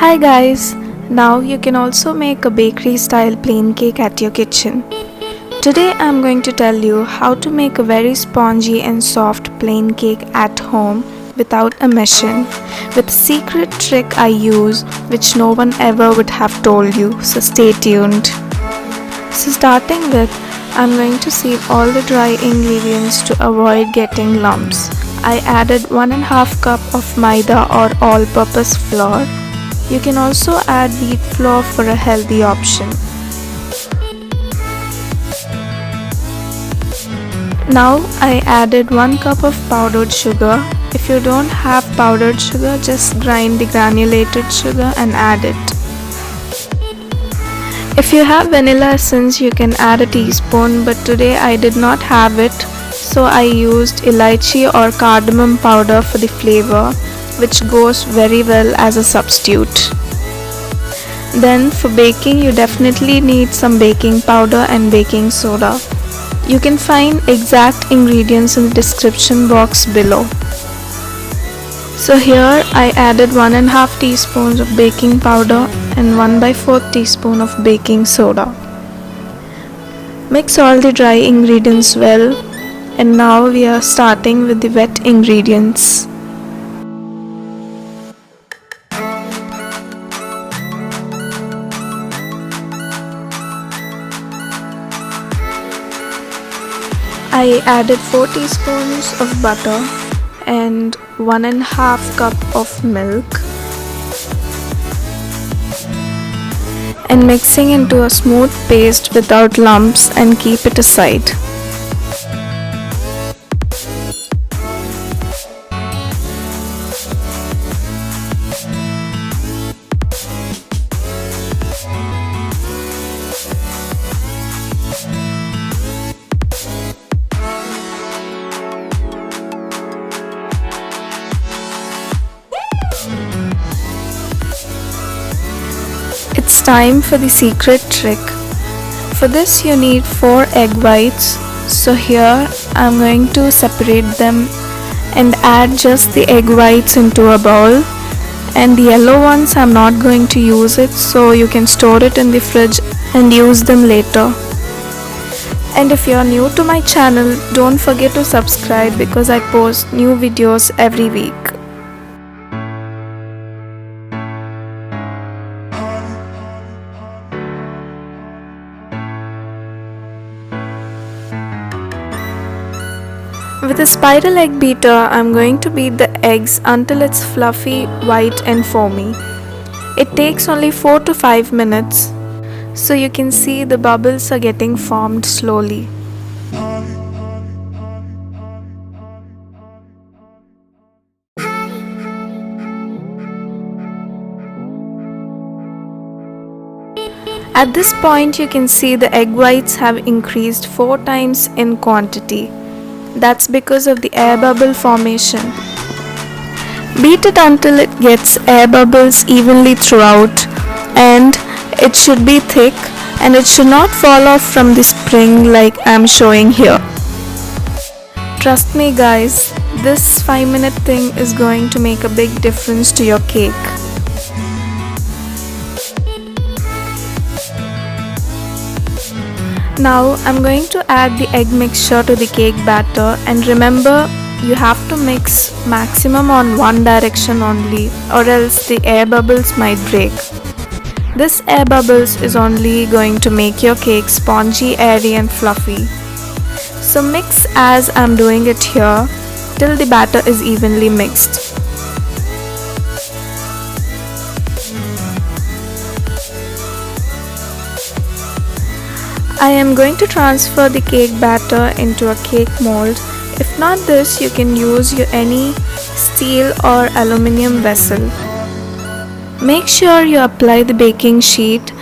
Hi guys, now you can also make a bakery style plain cake at your kitchen. Today I am going to tell you how to make a very spongy and soft plain cake at home without a machine, with a secret trick I use which no one ever would have told you, so stay tuned. So starting with, I am going to sieve all the dry ingredients to avoid getting lumps. I added 1.5 cup of maida or all-purpose flour. You can also add wheat flour for a healthy option. Now I added 1 cup of powdered sugar. If you don't have powdered sugar, just grind the granulated sugar and add it. If you have vanilla essence, you can add a teaspoon, but today I did not have it, so I used Elaichi or Cardamom powder for the flavor, which goes very well as a substitute. Then for baking, you definitely need some baking powder and baking soda. You can find exact ingredients in the description box below. So here I added 1.5 teaspoons of baking powder and 1/4 teaspoon of baking soda. Mix all the dry ingredients well, and now we are starting with the wet ingredients. I added 4 teaspoons of butter and 1.5 cup of milk, and mixing into a smooth paste without lumps, and keep it aside. It's time for the secret trick. For this you need 4 egg whites. So here I'm going to separate them and add just the egg whites into a bowl, and the yellow ones I'm not going to use it, so you can store it in the fridge and use them later. And if you are new to my channel, don't forget to subscribe because I post new videos every week. With a spiral egg beater, I'm going to beat the eggs until it's fluffy, white and foamy. It takes only 4 to 5 minutes, so you can see the bubbles are getting formed slowly. At this point, you can see the egg whites have increased 4 times in quantity. That's because of the air bubble formation. Beat it until it gets air bubbles evenly throughout, and it should be thick, and it should not fall off from the spring like I'm showing here. Trust me guys, this 5-minute thing is going to make a big difference to your cake. Now I'm going to add the egg mixture to the cake batter, and remember, you have to mix maximum on one direction only, or else the air bubbles might break. This air bubbles is only going to make your cake spongy, airy and fluffy. So mix as I'm doing it here till the batter is evenly mixed. I am going to transfer the cake batter into a cake mold. If not this, you can use any steel or aluminium vessel. Make sure you apply the baking sheet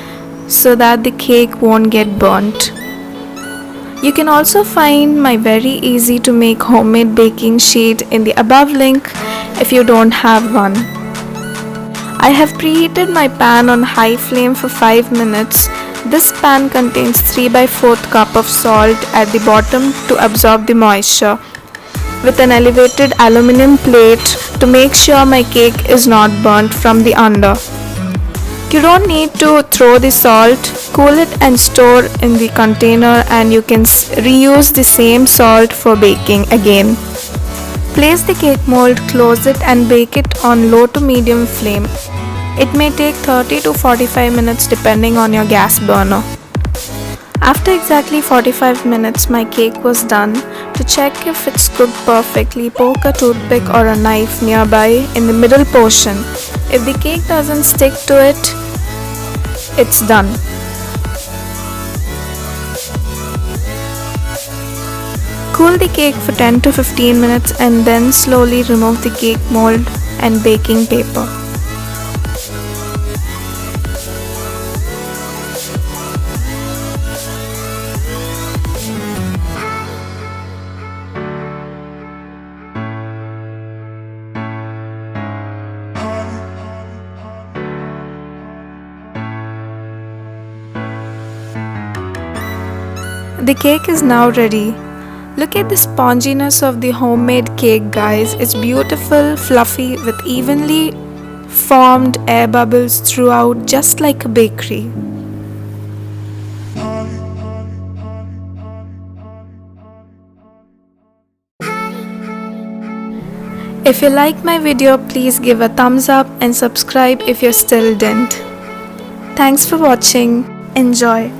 so that the cake won't get burnt. You can also find my very easy to make homemade baking sheet in the above link if you don't have one. I have preheated my pan on high flame for 5 minutes. This pan contains 3/4 cup of salt at the bottom to absorb the moisture, with an elevated aluminum plate to make sure my cake is not burnt from the under. You don't need to throw the salt, cool it and store in the container, and you can reuse the same salt for baking again. Place the cake mold, close it and bake it on low to medium flame. It may take 30 to 45 minutes depending on your gas burner. After exactly 45 minutes, my cake was done. To check if it's cooked perfectly, poke a toothpick or a knife nearby in the middle portion. If the cake doesn't stick to it, it's done. Cool the cake for 10 to 15 minutes and then slowly remove the cake mold and baking paper. The cake is now ready. Look at the sponginess of the homemade cake, guys. It's beautiful, fluffy with evenly formed air bubbles throughout, just like a bakery. If you like my video, please give a thumbs up and subscribe if you still didn't. Thanks for watching. Enjoy.